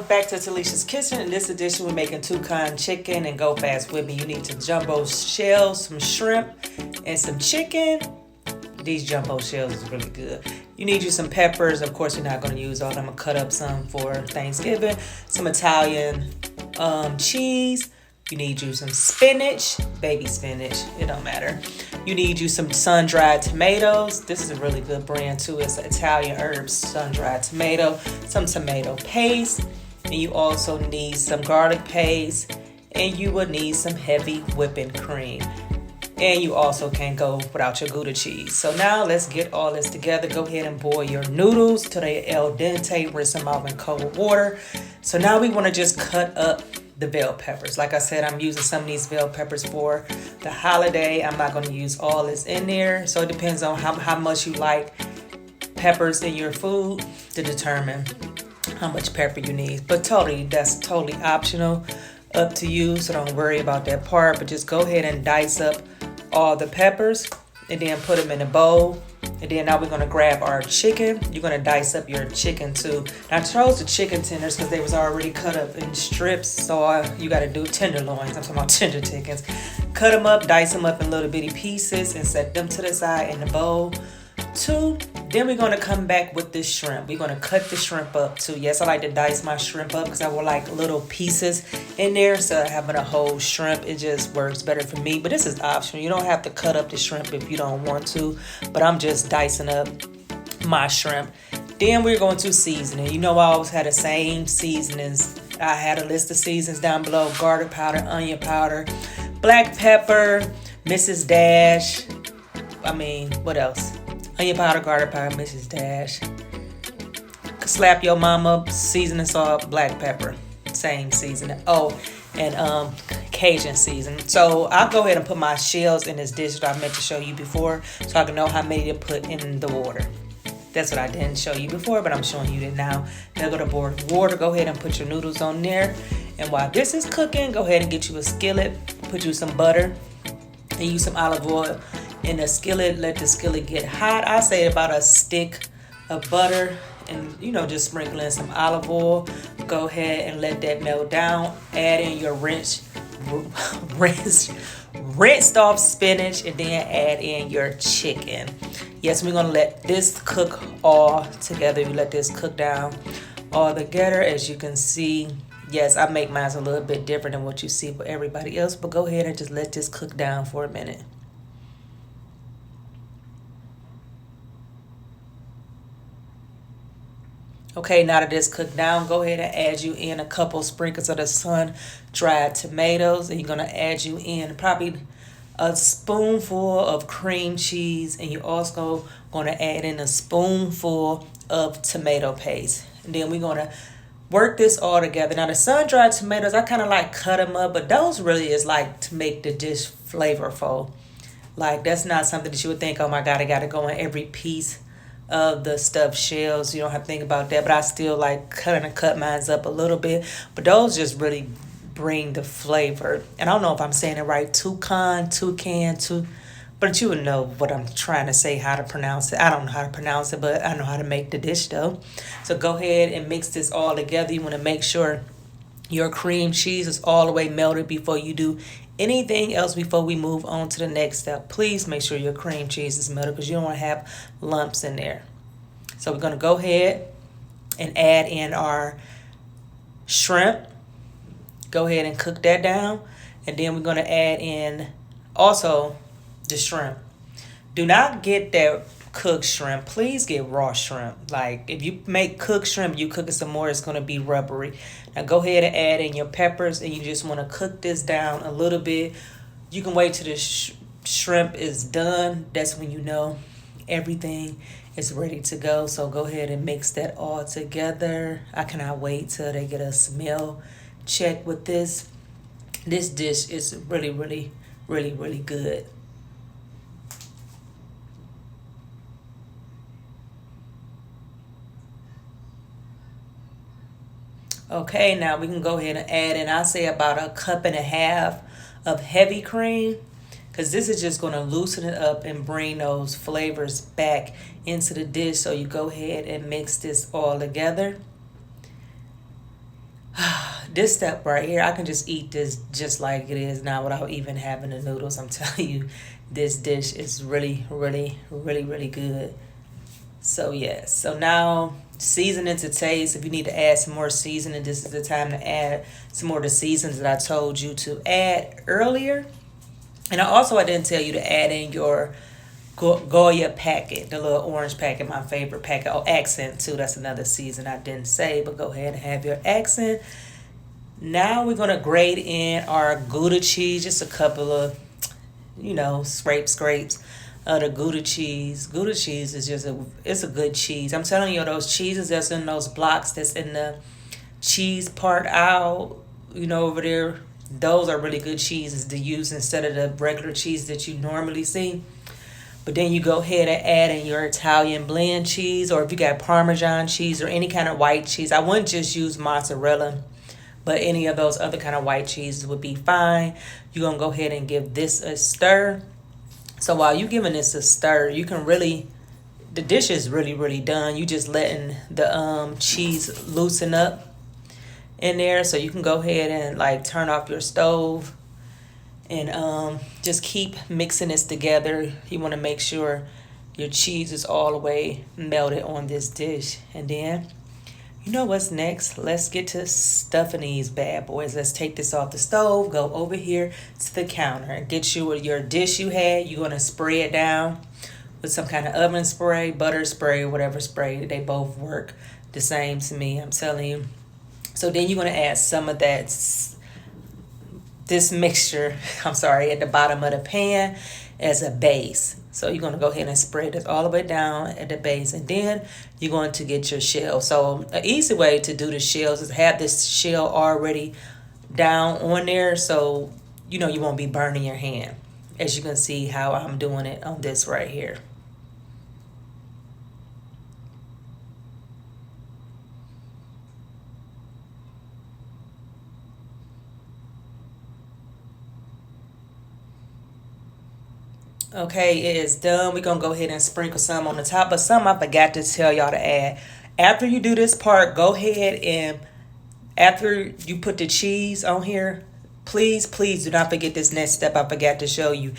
welcome back to Talessia's Kitchen. In this edition, we're making Tuscan chicken, and go fast with me. You need some jumbo shells, some shrimp, and some chicken. These jumbo shells is really good. You need you some peppers. Of course, you're not going to use all. I'm going to cut up some for Thanksgiving. Some Italian cheese. You need you some spinach, baby spinach. It don't matter. You need you some sun-dried tomatoes. This is a really good brand too. It's Italian Herbs sun-dried tomato. Some tomato paste. And you also need some garlic paste. And you will need some heavy whipping cream. And you also can't go without your Gouda cheese. So now let's get all this together. Go ahead and boil your noodles till they al dente, rinse them off in cold water. So now we want to just cut up the bell peppers. Like I said, I'm using some of these bell peppers for the holiday. I'm not going to use all this in there. So it depends on how much you like peppers in your food to determine how much pepper you need. But that's totally optional, up to you. So don't worry about that part. But just go ahead and dice up all the peppers and then put them in a bowl. And then now we're going to grab our chicken. You're going to dice up your chicken too. Now I chose the chicken tenders because they was already cut up in strips. So you got to do tenderloins. I'm talking about tender chickens. Cut them up, dice them up in little bitty pieces and set them to the side in the bowl too. Then we're going to come back with this shrimp. We're going to cut the shrimp up too. Yes, I like to dice my shrimp up because I would like little pieces in there. So having a whole shrimp, it just works better for me. But this is optional. You don't have to cut up the shrimp if you don't want to. But I'm just dicing up my shrimp. Then we're going to season it. You know, I always had the same seasonings. I had a list of seasons down below. Garlic powder, onion powder, black pepper, Mrs. Dash. What else? Onion powder, garlic powder, Mrs. Dash. Slap your mama, seasoning salt, black pepper. Same seasoning. Oh, and Cajun season. So I'll go ahead and put my shells in this dish that I meant to show you before so I can know how many to put in the water. That's what I didn't show you before, but I'm showing you it now. Now go to boil water. Go ahead and put your noodles on there. And while this is cooking, go ahead and get you a skillet. Put you some butter and use some olive oil in the skillet. Let the skillet get hot. I say about a stick of butter and just sprinkle in some olive oil. Go ahead and let that melt down. Add in your rinsed off spinach and then add in your chicken. Yes, we're going to let this cook all together. We let this cook down all together. As you can see, yes, I make mine a little bit different than what you see for everybody else, but go ahead and just let this cook down for a minute. Okay, now that it's cooked down, go ahead and add you in a couple sprinkles of the sun-dried tomatoes. And you're going to add you in probably a spoonful of cream cheese. And you're also going to add in a spoonful of tomato paste. And then we're going to work this all together. Now, the sun-dried tomatoes, I kind of like cut them up. But those really is like to make the dish flavorful. Like, that's not something that you would think, oh, my God, I got to go in every piece of the stuffed shells. You don't have to think about that, but I still like cut mine up a little bit. But those just really bring the flavor. And I don't know if I'm saying it right, toucan, but you would know what I'm trying to say, how to pronounce it. I don't know how to pronounce it, but I know how to make the dish though. So go ahead and mix this all together. You want to make sure your cream cheese is all the way melted before you do anything else. Before we move on to the next step, please make sure your cream cheese is melted because you don't want to have lumps in there. So we're going to go ahead and add in our shrimp. Go ahead and cook that down. And then we're going to add in also the shrimp. Do not get that cooked shrimp. Please get raw shrimp. Like, if you make cooked shrimp, you cook it some more, it's going to be rubbery. Now go ahead and add in your peppers, and you just want to cook this down a little bit. You can wait till the shrimp is done. That's when you know everything is ready to go. So go ahead and mix that all together. I cannot wait till they get a smell check with this. This dish is really, really, really, really good. Okay, now we can go ahead and add in, I'll say about 1.5 cups of heavy cream, because this is just going to loosen it up and bring those flavors back into the dish. So you go ahead and mix this all together. this step right here, I can just eat this just like it is now without even having the noodles. I'm telling you, this dish is really, really, really, really good. So yeah, so now seasoning to taste. If you need to add some more seasoning, this is the time to add some more of the seasons that I told you to add earlier. And I didn't tell you to add in your Goya packet, the little orange packet, my favorite packet. Oh, accent too. That's another season I didn't say, but go ahead and have your accent. Now we're gonna grate in our Gouda cheese, just a couple of, scrapes of the Gouda cheese. Gouda cheese is it's a good cheese. I'm telling you, those cheeses that's in those blocks that's in the cheese part aisle, over there, those are really good cheeses to use instead of the regular cheese that you normally see. But then you go ahead and add in your Italian blend cheese, or if you got Parmesan cheese or any kind of white cheese. I wouldn't just use mozzarella, but any of those other kind of white cheeses would be fine. You're going to go ahead and give this a stir. So while you're giving this a stir, you can really, the dish is really, really done. You just letting the cheese loosen up in there. So you can go ahead and like turn off your stove and just keep mixing this together. You want to make sure your cheese is all the way melted on this dish. And then, you know what's next? Let's get to stuffing these bad boys. Let's take this off the stove, go over here to the counter and get you your dish you had. You're going to spray it down with some kind of oven spray, butter spray, whatever spray. They both work the same to me, I'm telling you. So then you're going to add some of this mixture, at the bottom of the pan as a base. So you're going to go ahead and spread this all the way down at the base. And then you're going to get your shell. So an easy way to do the shells is have this shell already down on there. So, you won't be burning your hand. As you can see how I'm doing it on this right here. Okay, it is done. We're going to go ahead and sprinkle some on the top. But some I forgot to tell y'all to add. After you do this part, go ahead and after you put the cheese on here, please do not forget this next step I forgot to show you.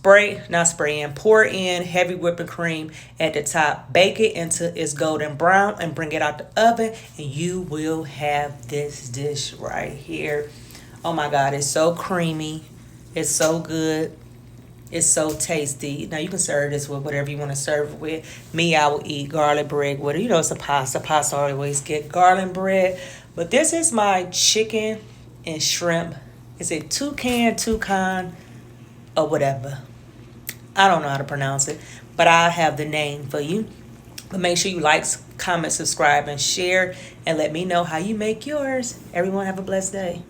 Pour in heavy whipping cream at the top. Bake it until it's golden brown and bring it out the oven. And you will have this dish right here. Oh my God, it's so creamy. It's so good. It's so tasty. Now you can serve this with whatever you want to serve it with. Me, I will eat garlic bread with it. It's a pasta. Pasta I always get garlic bread. But this is my chicken and shrimp. Is it Tuscan, or whatever? I don't know how to pronounce it, but I have the name for you. But make sure you like, comment, subscribe, and share, and let me know how you make yours. Everyone have a blessed day.